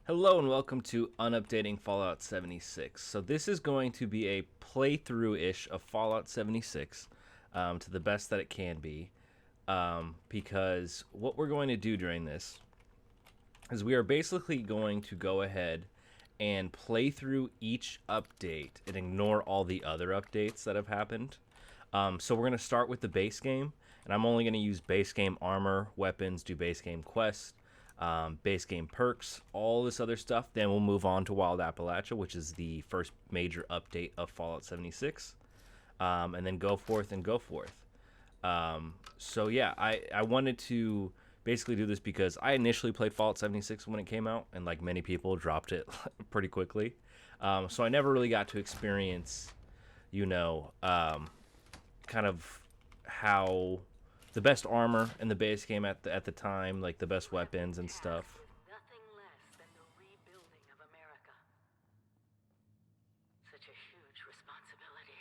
Hello and welcome to Unupdating Fallout 76. So this is going to be a playthrough-ish of Fallout 76 to the best that it can be. Because what we're going to do during this is we are basically going to go ahead and play through each update and ignore all the other updates that have happened. So we're going to start with the base game, and I'm only going to use base game armor, weapons, do base game quests, base game perks, all this other stuff. Then we'll move on to Wild Appalachia, which is the first major update of Fallout 76, and then go forth and go forth. So yeah, I wanted to basically do this because I initially played Fallout 76 when it came out, and like many people, dropped it pretty quickly. So I never really got to experience, kind of how the best armor in the base game at the time, like the best weapons and stuff. With nothing less than the rebuilding of America. Such a huge responsibility.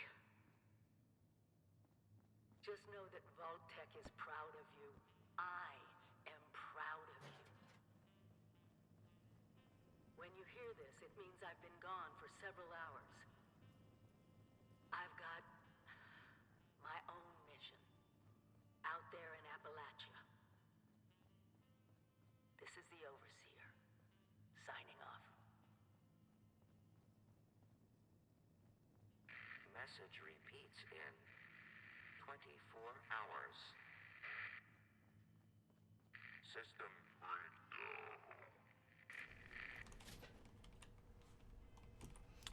Just know that Vault-Tec is proud of you. I am proud of you. When you hear this, it means I've been gone for several hours. I've got my own mission out there in Appalachia. This is the Overseer, signing off. Message repeats in 24 hours. System breakdown.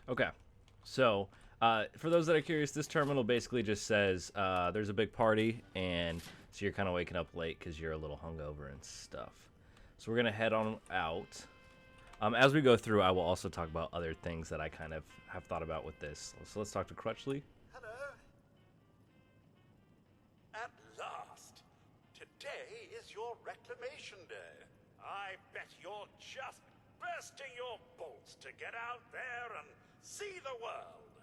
Okay, so for those that are curious, this terminal basically just says there's a big party, and so you're kind of waking up late because you're a little hungover and stuff. So we're gonna head on out. As we go through, I will also talk about other things that I kind of have thought about with this. So let's talk to Crutchley. Hello. At last. Today is your reclamation day. I bet you're just bursting your bolts to get out there and see the world.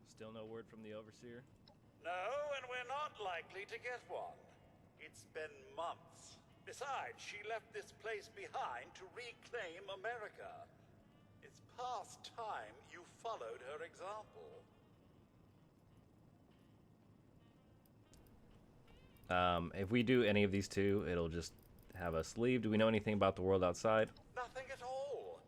Still no word from the Overseer? No, and we're not likely to get one. It's been months. Besides, she left this place behind to reclaim America. It's past time you followed her example. If we do any of these two, it'll just have us leave. Do we know anything about the world outside? Nothing at all.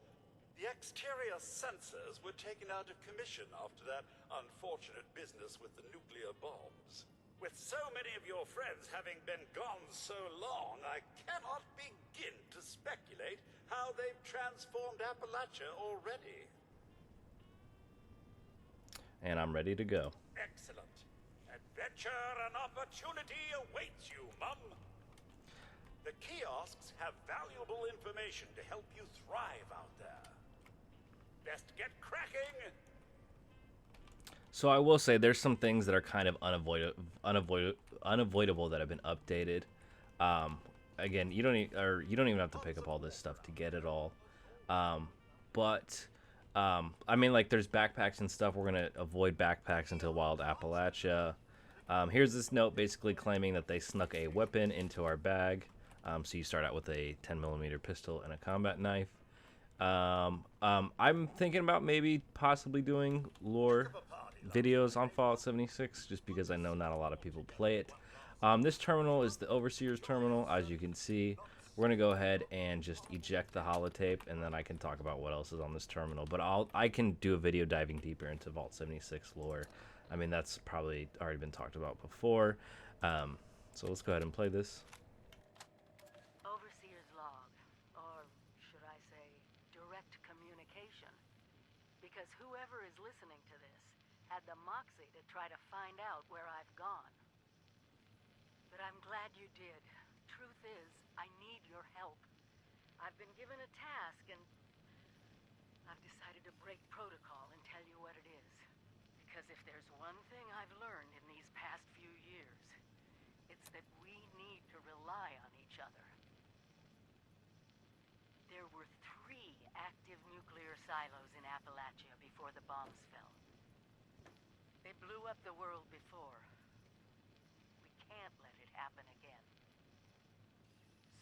The exterior sensors were taken out of commission after that unfortunate business with the nuclear bombs. With so many of your friends having been gone so long, I cannot begin to speculate how they've transformed Appalachia already. And I'm ready to go. Excellent. Adventure and opportunity awaits you, Mum. The kiosks have valuable information to help you thrive out there. Best get cracking! So I will say there's some things that are kind of unavoidable that have been updated. Again, you don't even have to pick up all this stuff to get it all. But I mean, like, there's backpacks and stuff. We're gonna avoid backpacks until Wild Appalachia. Here's this note basically claiming that they snuck a weapon into our bag. So you start out with a 10mm pistol and a combat knife. I'm thinking about maybe possibly doing lore videos on Fallout 76, just because I know not a lot of people play it. This terminal is the Overseer's terminal, as you can see. We're gonna go ahead and just eject the holotape, and then I can talk about what else is on this terminal. But I can do a video diving deeper into Vault 76 lore. I mean, that's probably already been talked about before. So let's go ahead and play this. Overseer's log, or should I say, direct communication. Because whoever is listening to this had the moxie to try to find out where I've gone. But I'm glad you did. Truth is, I need your help. I've been given a task, and I've decided to break protocol and tell you what it is. Because if there's one thing I've learned in these past few years, it's that we need to rely on each other. There were 3 active nuclear silos in Appalachia before the bombs fell. They blew up the world before. We can't let it happen again.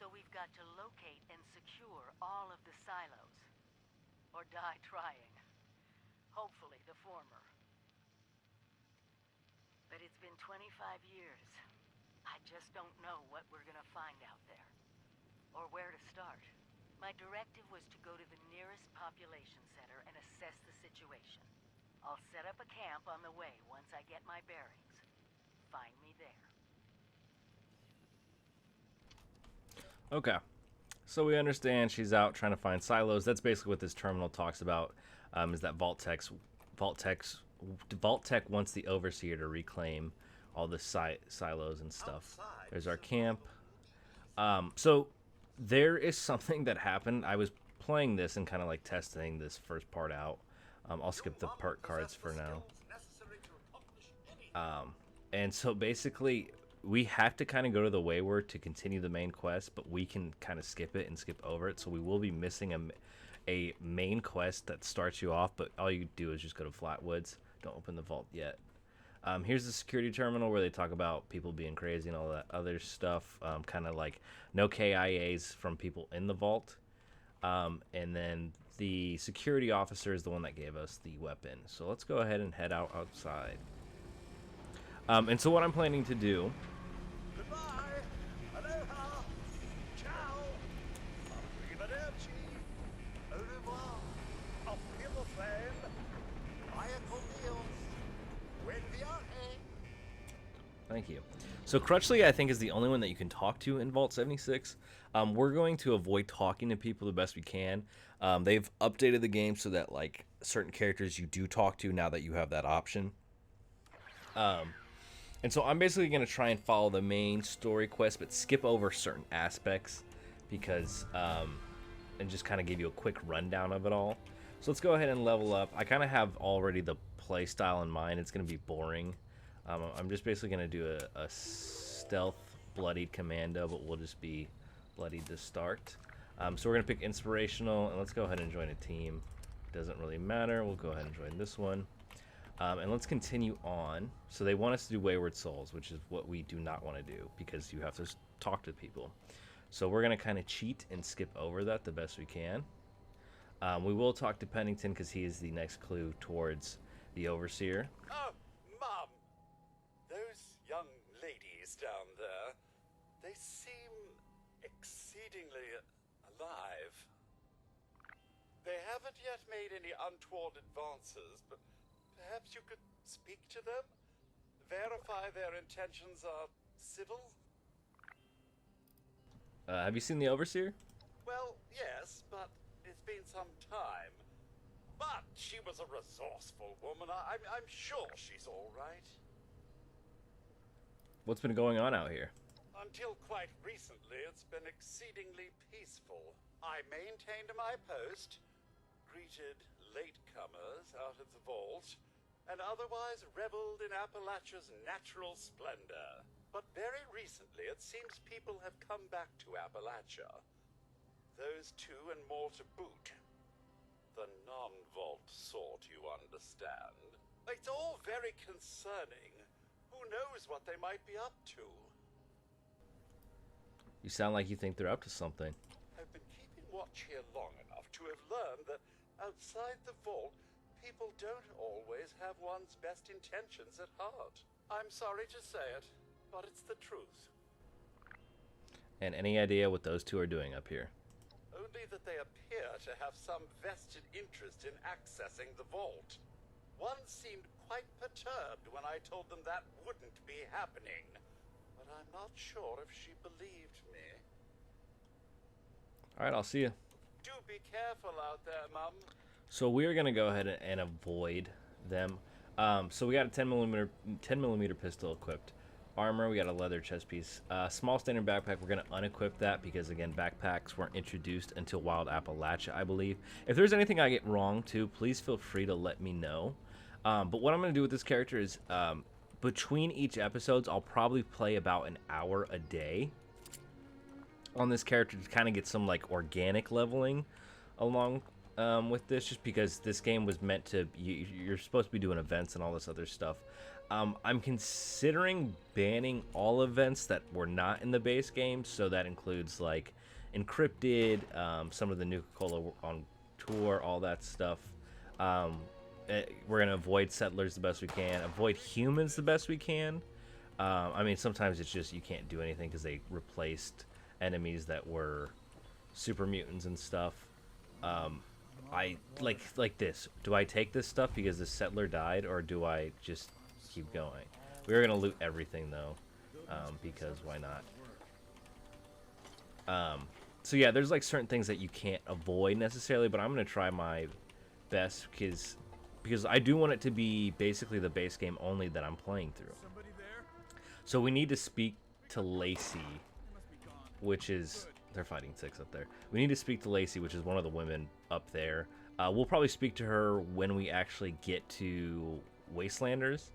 So we've got to locate and secure all of the silos. Or die trying. Hopefully the former. But it's been 25 years. I just don't know what we're gonna find out there. Or where to start. My directive was to go to the nearest population center and assess the situation. I'll set up a camp on the way once I get my bearings. Find me there. Okay. So we understand she's out trying to find silos. That's basically what this terminal talks about, is that Vault-Tec wants the Overseer to reclaim all the silos and stuff. There's our camp. So there is something that happened. I was playing this and kind of like testing this first part out. I'll skip the perk cards for now. And so basically we have to kind of go to the Wayward to continue the main quest, but we can kind of skip it and skip over it. So we will be missing a main quest that starts you off, but all you do is just go to Flatwoods. Don't open the vault yet. Here's the security terminal where they talk about people being crazy and all that other stuff. Kind of like no KIAs from people in the vault. And then the security officer is the one that gave us the weapon. So let's go ahead and head outside. And so what I'm planning to do... Goodbye. Aloha. Ciao. Arrivederci. Au revoir. Auf Wiedersehen. Vaya con Dios. Buen viaje. Thank you. So Crutchley, I think, is the only one that you can talk to in Vault 76. We're going to avoid talking to people the best we can. They've updated the game so that like certain characters you do talk to now that you have that option. And so I'm basically going to try and follow the main story quest, but skip over certain aspects because, and just kind of give you a quick rundown of it all. So let's go ahead and level up. I kind of have already the play style in mind. It's going to be boring. I'm just basically going to do a stealth bloodied commando, but we'll just be bloodied to start. So we're going to pick inspirational, and let's go ahead and join a team. Doesn't really matter. We'll go ahead and join this one. And let's continue on. So they want us to do Wayward Souls, which is what we do not want to do because you have to talk to people. So we're going to kind of cheat and skip over that the best we can. We will talk to Pennington because he is the next clue towards the Overseer. Oh, Mum. Those young ladies down there, they seem exceedingly alive. They haven't yet made any untoward advances, but perhaps you could speak to them? Verify their intentions are civil? Have you seen the Overseer? Well, yes, but it's been some time. But she was a resourceful woman. I'm sure she's all right. What's been going on out here? Until quite recently, it's been exceedingly peaceful. I maintained my post, greeted latecomers out of the vault, and otherwise reveled in Appalachia's natural splendor. But very recently, it seems people have come back to Appalachia. Those two and more to boot. The non-vault sort, you understand. It's all very concerning. Who knows what they might be up to? You sound like you think they're up to something. I've been keeping watch here long enough to have learned that outside the vault, people don't always have one's best intentions at heart. I'm sorry to say it, but it's the truth. And any idea what those two are doing up here? Only that they appear to have some vested interest in accessing the vault. One seemed quite perturbed when I told them that wouldn't be happening. But I'm not sure if she believed me. Alright, I'll see you. Do be careful out there, Mum. So we're going to go ahead and avoid them. So we got a 10 millimeter pistol equipped. Armor, we got a leather chest piece. Small standard backpack, we're going to unequip that because, again, backpacks weren't introduced until Wild Appalachia, I believe. If there's anything I get wrong, too, please feel free to let me know. But what I'm going to do with this character is, between each episodes, I'll probably play about an hour a day on this character to kind of get some, like, organic leveling along with this, just because this game was meant to, you're supposed to be doing events and all this other stuff. I'm considering banning all events that were not in the base game, so that includes like encrypted, some of the Nuka-Cola on tour, all that stuff. We're going to avoid settlers the best we can, avoid humans the best we can. I mean, sometimes it's just you can't do anything because they replaced enemies that were super mutants and stuff. I like this. Do I take this stuff because the settler died, or do I just keep going? We're gonna loot everything though, because why not? So yeah, there's like certain things that you can't avoid necessarily, but I'm gonna try my best because I do want it to be basically the base game only that I'm playing through. So we need to speak to Lacey, which is... They're fighting 6 up there. We need to speak to Lacey, which is one of the women up there. We'll probably speak to her when we actually get to Wastelanders.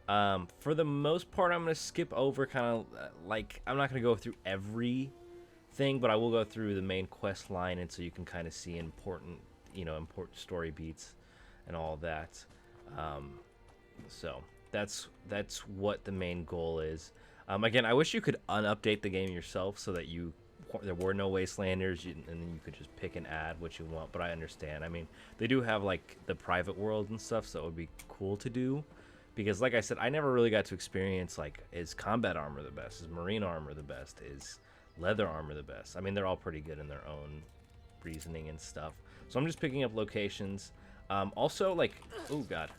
For the most part, I'm going to skip over kind of... like, I'm not going to go through everything, but I will go through the main quest line, and so you can kind of see important story beats and all that. So that's what the main goal is. Again, I wish you could unupdate the game yourself so that there were no Wastelanders, and then you could just pick and add what you want, but I understand. I mean, they do have like the private world and stuff, so it would be cool to do, because like I said, I never really got to experience like, is combat armor the best, is marine armor the best, is leather armor the best. I mean, they're all pretty good in their own reasoning and stuff. So I'm just picking up locations. Also, like, oh god.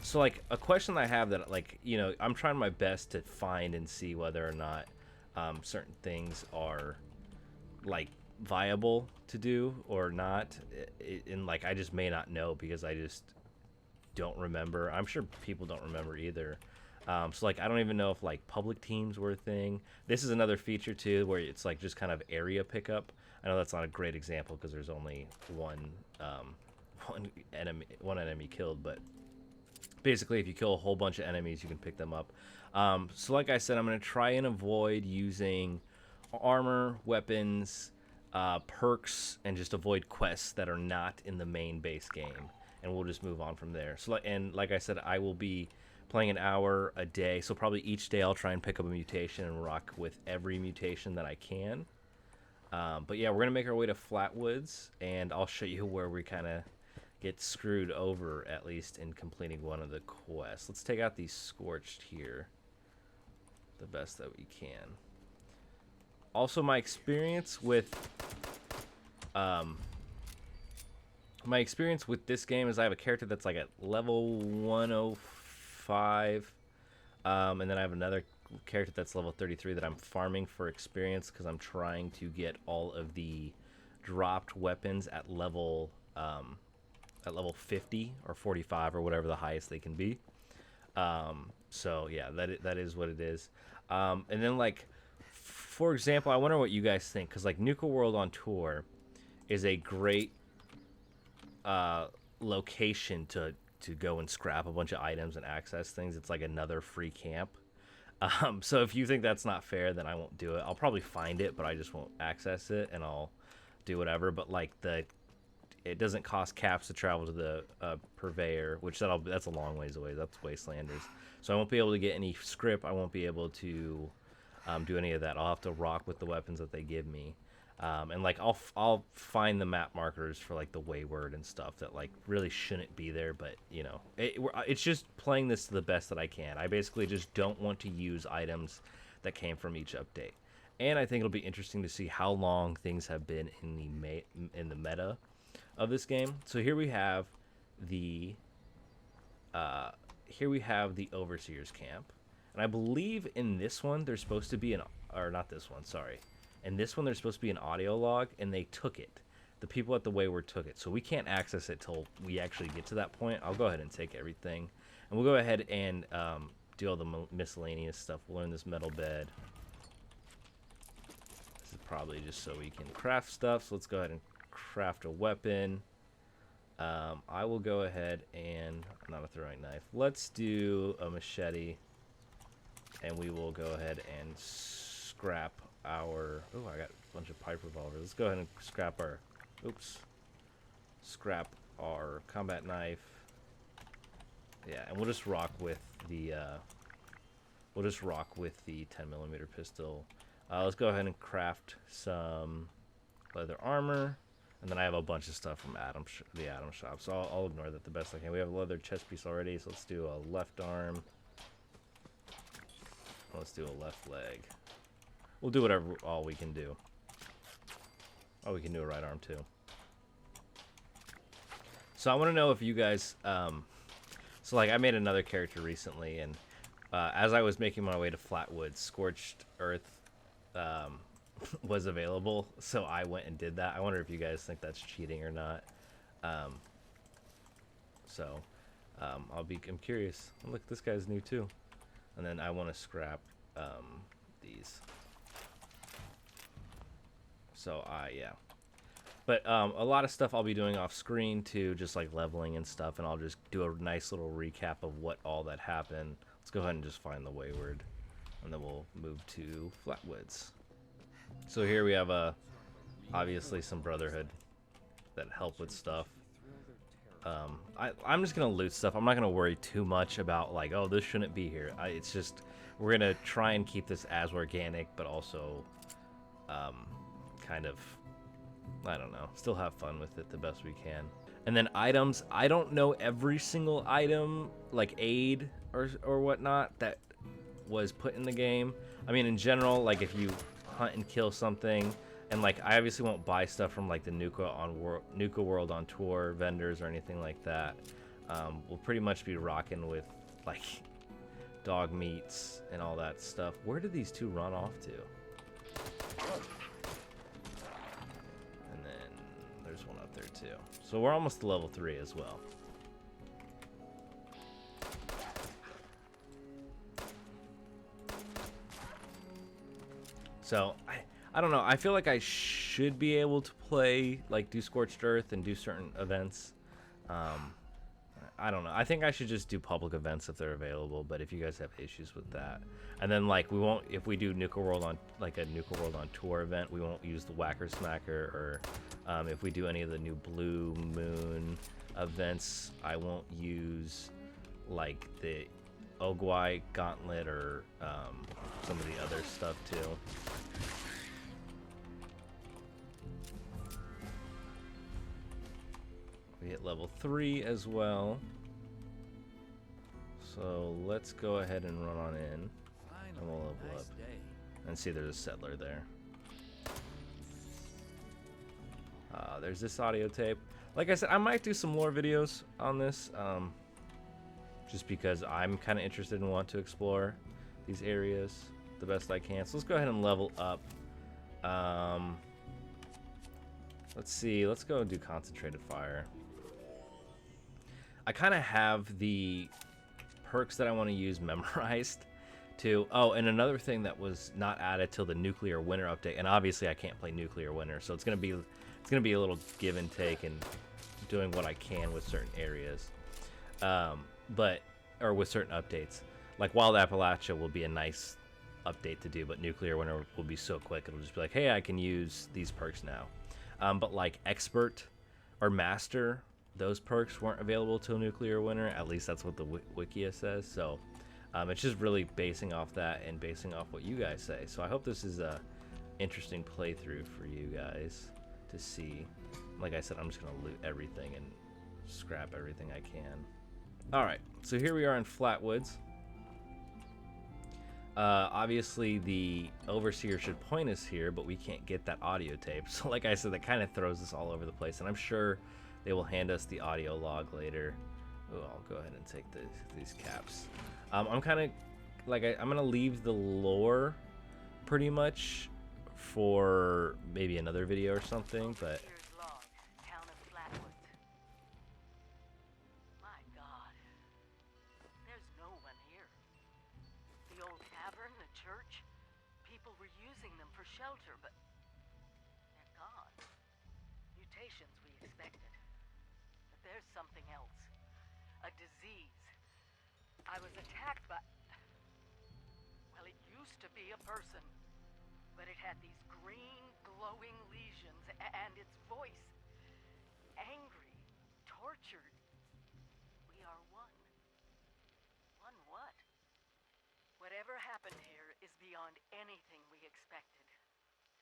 So like a question I have that, like, I'm trying my best to find and see whether or not certain things are like viable to do or not, and like I just may not know because I just don't remember. I'm sure people don't remember either. So like I don't even know if like public teams were a thing. This is another feature too where it's like just kind of area pickup. I know that's not a great example because there's only one enemy killed, but basically if you kill a whole bunch of enemies you can pick them up. So like I said, I'm going to try and avoid using armor, weapons, perks, and just avoid quests that are not in the main base game, and we'll just move on from there. So, and like I said, I will be playing an hour a day, so probably each day I'll try and pick up a mutation and rock with every mutation that I can. But yeah, we're going to make our way to Flatwoods, and I'll show you where we kind of get screwed over, at least in completing one of the quests. Let's take out these Scorched here the best that we can. Also, my experience with this game is I have a character that's like at level 105, and then I have another character that's level 33 that I'm farming for experience because I'm trying to get all of the dropped weapons at level 50 or 45 or whatever the highest they can be. So yeah, that is what it is. And then like, for example, I wonder what you guys think, because like Nuka World on Tour is a great location to go and scrap a bunch of items and access things. It's like another free camp. So if you think that's not fair, then I won't do it. I'll probably find it, but I just won't access it, and I'll do whatever. But like it doesn't cost caps to travel to the Purveyor, which that's a long ways away. That's Wastelanders. So I won't be able to get any script. I won't be able to do any of that. I'll have to rock with the weapons that they give me. And like I'll find the map markers for like the Wayward and stuff that like really shouldn't be there, but it's just playing this to the best that I can. I basically just don't want to use items that came from each update. And I think it'll be interesting to see how long things have been in the meta of this game. So here we have the Overseer's camp, and I believe in this one there's supposed to be in this one there's supposed to be an audio log, and they took it. The people at the Wayward took it, so we can't access it till we actually get to that point. I'll go ahead and take everything, and we'll go ahead and do all the miscellaneous stuff. We'll learn this metal bed. This is probably just so we can craft stuff, so let's go ahead and craft a weapon. I will go ahead and not a throwing knife. Let's do a machete, and we will go ahead and scrap our... Oh, I got a bunch of pipe revolvers. Let's go ahead and scrap our combat knife. Yeah, and we'll just rock with the 10mm pistol. Let's go ahead and craft some leather armor. And then I have a bunch of stuff from the Atom Shop. So I'll ignore that the best I can. We have a leather chest piece already, so let's do a left arm. Let's do a left leg. We'll do whatever all we can do. Oh, we can do a right arm too. So I want to know if you guys, so like I made another character recently, and as I was making my way to Flatwoods, Scorched Earth was available, so I went and did that. I wonder if you guys think that's cheating or not. I'm curious. Look, this guy's new too. And then I want to scrap these. So yeah. But a lot of stuff I'll be doing off screen too, just like leveling and stuff, and I'll just do a nice little recap of what all that happened. Let's go ahead and just find the Wayward, and then we'll move to Flatwoods. So here we have obviously some Brotherhood that help with stuff. I'm just gonna loot stuff. I'm not gonna worry too much about like, oh, this shouldn't be here. It's just we're gonna try and keep this as organic, but also kind of, I don't know, still have fun with it the best we can. And then items, I don't know every single item, like aid or whatnot, that was put in the game. I mean, in general, like if you hunt and kill something, and like I obviously won't buy stuff from like the Nuka World on tour vendors or anything like that. We'll pretty much be rocking with like dog meats and all that stuff. Where did these two run off to? And then there's one up there too. So we're almost to level 3 as well. So I don't know. I feel like I should be able to play, like, do Scorched Earth and do certain events. I don't know. I think I should just do public events if they're available. But if you guys have issues with that, and then like we won't, if we do Nuka World on like a Nuka World on tour event, we won't use the Whacker Smacker. Or if we do any of the new Blue Moon events, I won't use like the Ogwai Gauntlet or some of the other stuff too. We hit level 3 as well. So let's go ahead and run on in. And we'll level up. And see, there's a settler there. There's this audio tape. Like I said, I might do some more videos on this. Just because I'm kind of interested and want to explore these areas the best I can. So let's go ahead and level up. Let's see. Let's go and do Concentrated Fire. I kind of have the perks that I want to use memorized too. Oh, and another thing that was not added till the Nuclear Winter update, and obviously I can't play Nuclear Winter, so it's gonna be a little give and take and doing what I can with certain areas, or with certain updates. Like Wild Appalachia will be a nice update to do, but Nuclear Winter will be so quick it'll just be like, hey, I can use these perks now. But like Expert or Master, those perks weren't available till Nuclear Winter. At least that's what the Wikia says. So it's just really basing off that and basing off what you guys say. So I hope this is a interesting playthrough for you guys to see. Like I said, I'm just gonna loot everything and scrap everything I can. All right, so here we are in Flatwoods. Obviously the Overseer should point us here, but we can't get that audio tape. So like I said, that kind of throws us all over the place, and I'm sure they will hand us the audio log later. Oh, I'll go ahead and take these caps. I'm kind of like I'm gonna leave the lore pretty much for maybe another video or something, but. Town of Flatwoods. My God, there's no one here. The old tavern, the church, people were using them for shelter, but they're gone. Mutations we expected. But there's something else. A disease. I was attacked by... Well, it used to be a person. But it had these green, glowing lesions, and its voice. Angry. Tortured. We are one. One what? Whatever happened here is beyond anything we expected. expected.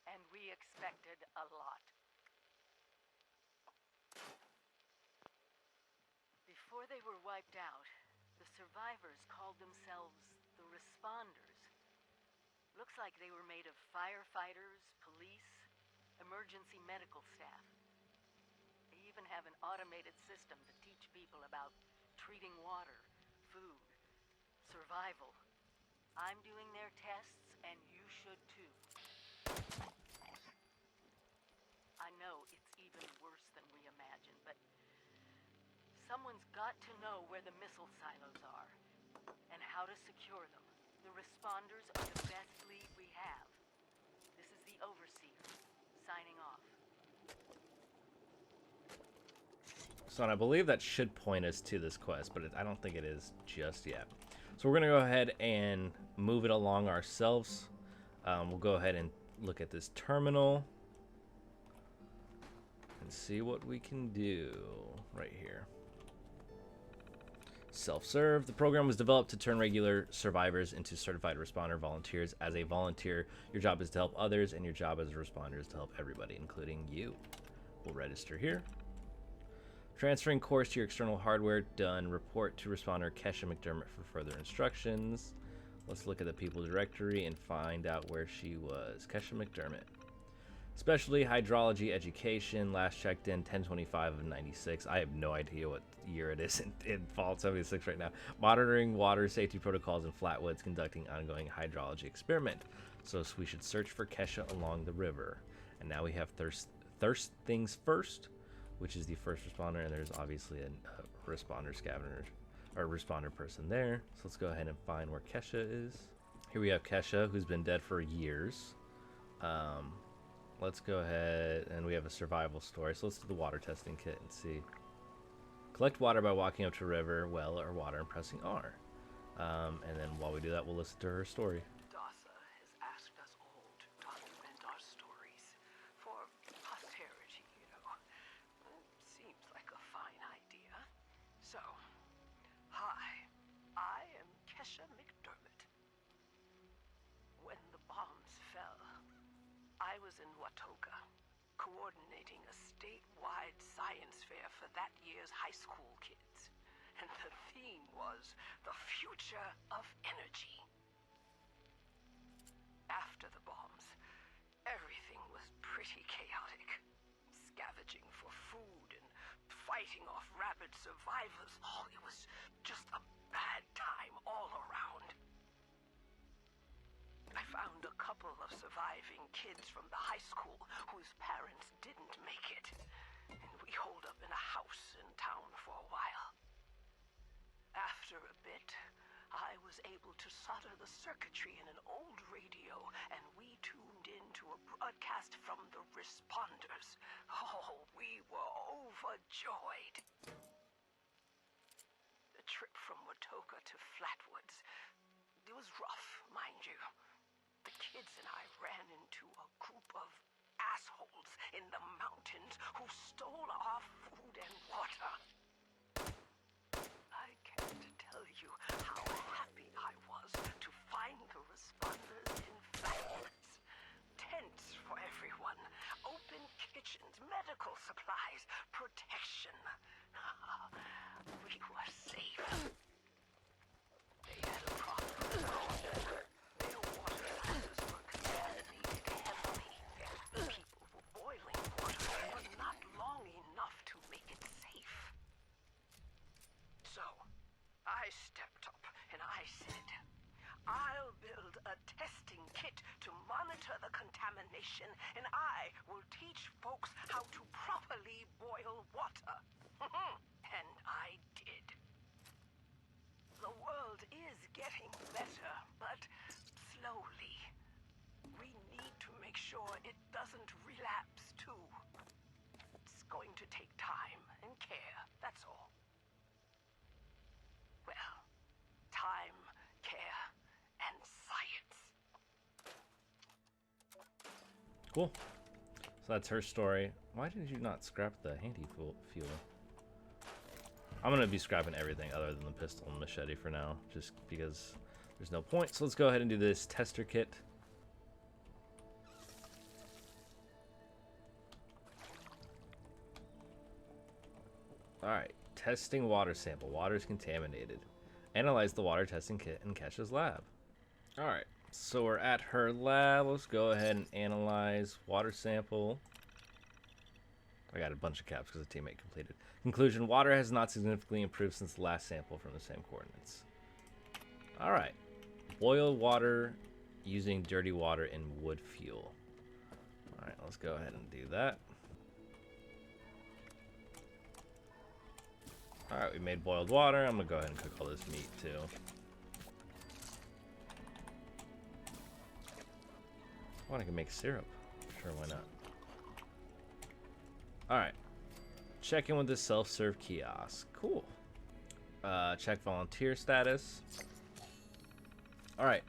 And we expected a lot. Before they were wiped out, the survivors called themselves the Responders. Looks like they were made of firefighters, police, emergency medical staff. They even have an automated system to teach people about treating water, food, survival. I'm doing their tests, and you should too. I know it's even worse than we imagined, but someone's got to know where the missile silos are and how to secure them. The Responders are the best lead we have. This is the Overseer, signing off. So and I believe that should point us to this quest, but I don't think it is just yet. So we're going to go ahead and move it along ourselves. We'll go ahead and look at this terminal and see what we can do right here. Self-serve. The program was developed to turn regular survivors into certified responder volunteers. As a volunteer, your job is to help others, and your job as a responder is to help everybody, including you. We'll register here. Transferring course to your external hardware. Done. Report to responder Kesha McDermott for further instructions. Let's look at the people directory and find out where she was. Kesha McDermott. Specialty hydrology education. Last checked in 10/25 of 96. I have no idea what year it is in Fallout 76 right now. Monitoring water safety protocols in Flatwoods, conducting ongoing hydrology experiment. So we should search for Kesha along the river. And now we have Thirst Things First, which is the first responder, and there's obviously a responder scavenger or responder person there. So let's go ahead and find where Kesha is. Here we have Kesha, who's been dead for years. Let's go ahead, and we have a survival story. So let's do the water testing kit and see. Collect water by walking up to a river, well, or water and pressing R. And then while we do that, we'll listen to her story. DASA has asked us all to document our stories for posterity, you know. It seems like a fine idea. So, hi, I am Kesha McDermott. When the bombs fell, I was in Watoga, coordinating a statewide science fair for that year's high school kids. And the theme was the future of energy. After the bombs, everything was pretty chaotic. Scavenging for food and fighting off rabid survivors. Oh, it was just a bad time all around. I found a couple of surviving kids from the high school whose parents didn't make it. And we holed up in a house in town for a while. After a bit, I was able to solder the circuitry in an old radio, and we tuned into a broadcast from the Responders. Oh, we were overjoyed. The trip from Watoga to Flatwoods, it was rough, mind you. The kids and I ran into a group of assholes in the mountains who stole our food and water. I can't tell you how happy I was to find the Responders in Flatwoods. Tents for everyone, open kitchens, medical supplies, protection. We were safe. They had a problem. Their water sources were contaminated heavily. People were boiling water, but not long enough to make it safe. So, I stepped up and I said, I'll build a testing kit to monitor the contamination, and I will teach folks how to properly boil water. And I did. The world is getting better, but slowly. We need to make sure it doesn't relapse, too. It's going to take time and care, that's all. Well, time, care, and science. Cool. So that's her story. Why did you not scrap the handy fuel? I'm going to be scrapping everything other than the pistol and machete for now, just because there's no point. So let's go ahead and do this tester kit. Alright, testing water sample. Water is contaminated. Analyze the water testing kit in Kesha's lab. Alright, so we're at her lab. Let's go ahead and analyze water sample. I got a bunch of caps because the teammate completed. Conclusion, water has not significantly improved since the last sample from the same coordinates. Alright. Boil water using dirty water and wood fuel. Alright, let's go ahead and do that. Alright, we made boiled water. I'm going to go ahead and cook all this meat too. Oh, I can make syrup. Sure, why not? Alright. Check in with the self-serve kiosk. Cool. Check volunteer status. Alright.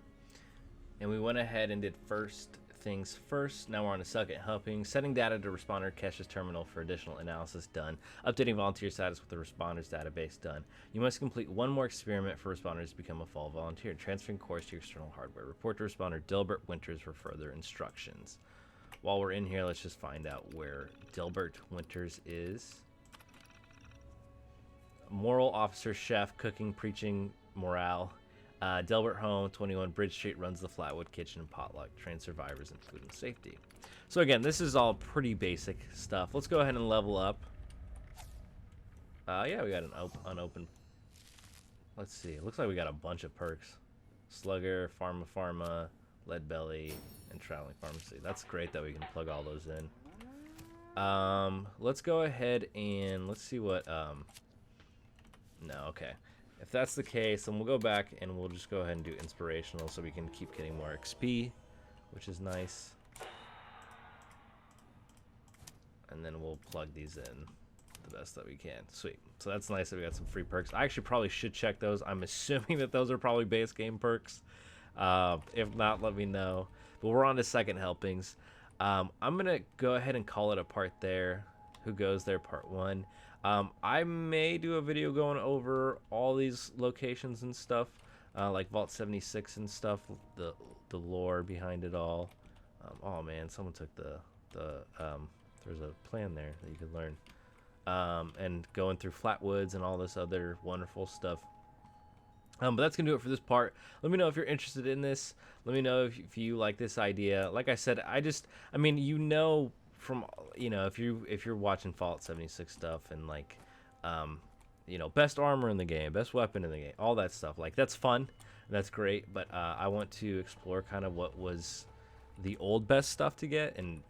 And we went ahead and did first things first. Now we're on the second helping. Setting data to responder Kesha's terminal for additional analysis done. Updating volunteer status with the responders database done. You must complete one more experiment for responders to become a fall volunteer. Transferring course to external hardware. Report to responder Dilbert Winters for further instructions. While we're in here, let's just find out where Dilbert Winters is. Moral officer, chef, cooking, preaching, morale. Delbert Home, 21 Bridge Street, runs the Flatwood Kitchen and Potluck, trains survivors in food and safety. So again, this is all pretty basic stuff. Let's go ahead and level up. Yeah, we got an unopened. Let's see. It looks like we got a bunch of perks. Slugger, Pharma, Lead Belly, and Traveling Pharmacy. That's great that we can plug all those in. Let's go ahead and let's see what. No, okay. If that's the case, then we'll go back and we'll just go ahead and do inspirational so we can keep getting more XP, which is nice. And then we'll plug these in the best that we can. Sweet. So that's nice that we got some free perks. I actually probably should check those. I'm assuming that those are probably base game perks. If not, let me know. But we're on to second helpings. I'm going to go ahead and call it a part there. Who Goes There Part 1. I may do a video going over all these locations and stuff, like Vault 76 and stuff, the lore behind it all. Oh man, someone took there's a plan there that you could learn. And going through Flatwoods and all this other wonderful stuff. But that's gonna do it for this part. Let me know if you're interested in this. Let me know if you like this idea. Like I said, I mean, from, if you're watching Fallout 76 stuff and like, best armor in the game, best weapon in the game, all that stuff, like that's fun, that's great. But I want to explore kind of what was the old best stuff to get, and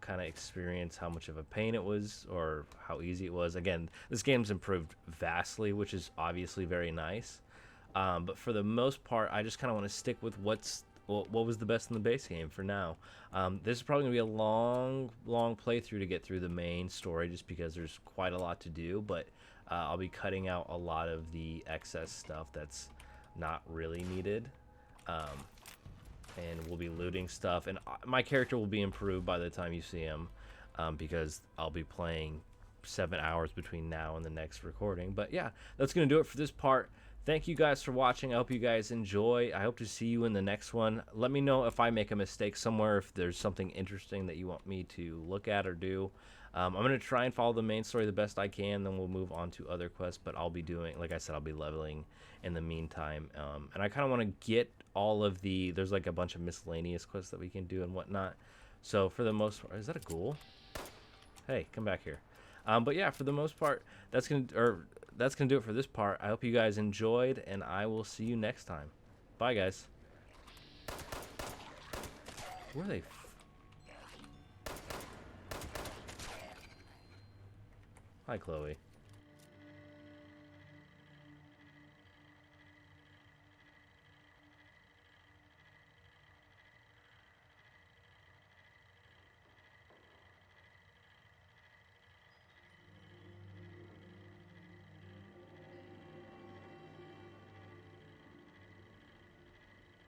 kind of experience how much of a pain it was or how easy it was. Again, this game's improved vastly, which is obviously very nice. But for the most part, I just kind of want to stick with what was the best in the base game for now. This is probably going to be a long playthrough to get through the main story, just because there's quite a lot to do, but I'll be cutting out a lot of the excess stuff that's not really needed. And we'll be looting stuff, and my character will be improved by the time you see him, because I'll be playing 7 hours between now and the next recording. But yeah, that's going to do it for this part. Thank you guys for watching. I hope you guys enjoy. I hope to see you in the next one. Let me know if I make a mistake somewhere, if there's something interesting that you want me to look at or do. I'm going to try and follow the main story the best I can, then we'll move on to other quests, but I'll be doing, like I said, I'll be leveling in the meantime. And I kind of want to get all of there's like a bunch of miscellaneous quests that we can do and whatnot. So for the most part, is that a ghoul? Hey, come back here. But yeah, for the most part, that's gonna do it for this part. I hope you guys enjoyed, and I will see you next time. Bye, guys. Where are they? Hi, Chloe.